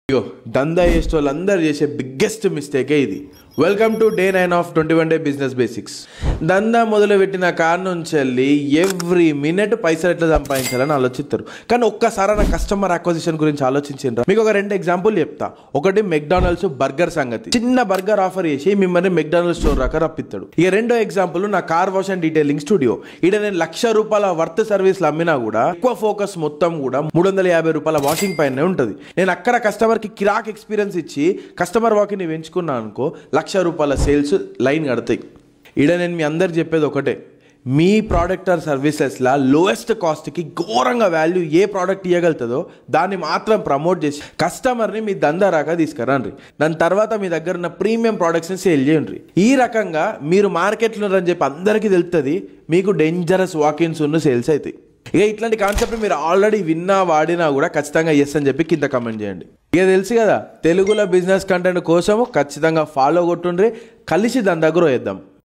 అయ్యో దందా చేసే వాళ్ళందరూ చేసే బిగ్గెస్ట్ మిస్టేకే ఇది. Welcome to day 9 of 21 day business basics. దందా మొదలు పెట్టిన కాడ నుంచి వెళ్ళి ఎవ్రీ మినిట్ పైసలు ఎట్లా సంపాదించాలని ఆలోచిస్తారు, కానీ ఒక్కసారి నా కస్టమర్ అక్విజిషన్ గురించి ఆలోచించారు. మీకు ఒక 2 ఎగ్జాంపుల్ చెప్తా. ఒకటి మెక్డానల్డ్స్ బర్గర్ సంగతి. చిన్న బర్గర్ ఆఫర్ చేసి మిమ్మల్ని మెక్డానల్డ్స్ స్టోర్ రాక రప్పిస్తాడు. ఇక రెండో ఎగ్జాంపుల్ నా car wash and detailing studio. ఇక్కడ నేను ₹1,00,000 వర్త్ సర్వీస్లు అమ్మినా కూడా ఎక్కువ ఫోకస్ మొత్తం కూడా ₹350 వాషింగ్ పైన ఉంటుంది. నేను అక్కడ కస్టమర్ కి కిరాక్ ఎక్స్పీరియన్స్ ఇచ్చి కస్టమర్ వాకిని పెంచుకున్నా అనుకో, ₹1,00,000 సేల్స్ లైన్ కడతాయి. ఈడ నేను మీ అందరికి చెప్పేది ఒకటే, మీ ప్రోడక్ట్ ఆర్ సర్వీసెస్లా లోయెస్ట్ కాస్ట్కి ఘోరంగా వాల్యూ ఏ ప్రోడక్ట్ ఇవ్వగలుగుతుందో దాన్ని మాత్రం ప్రమోట్ చేసి కస్టమర్ని మీ దందా రాక తీసుకురండి. దాని తర్వాత మీ దగ్గర ఉన్న ప్రీమియం ప్రోడక్ట్స్ని సేల్ చేయండి. ఈ రకంగా మీరు మార్కెట్లో అని చెప్పి అందరికీ తెలుస్తుంది, మీకు డేంజరస్ వాకిన్స్ ఉన్న సేల్స్ అవుతాయి. ఇక ఇట్లాంటి కాన్సెప్ట్ మీరు ఆల్రెడీ విన్నా వాడినా కూడా ఖచ్చితంగా ఎస్ అని చెప్పి కింద కమెంట్ చేయండి. ఇక తెలుసు కదా, తెలుగులో బిజినెస్ కంటెంట్ కోసం ఖచ్చితంగా ఫాలో కొట్టుండ్రి. కలిసి దాని దగ్గర వేద్దాం.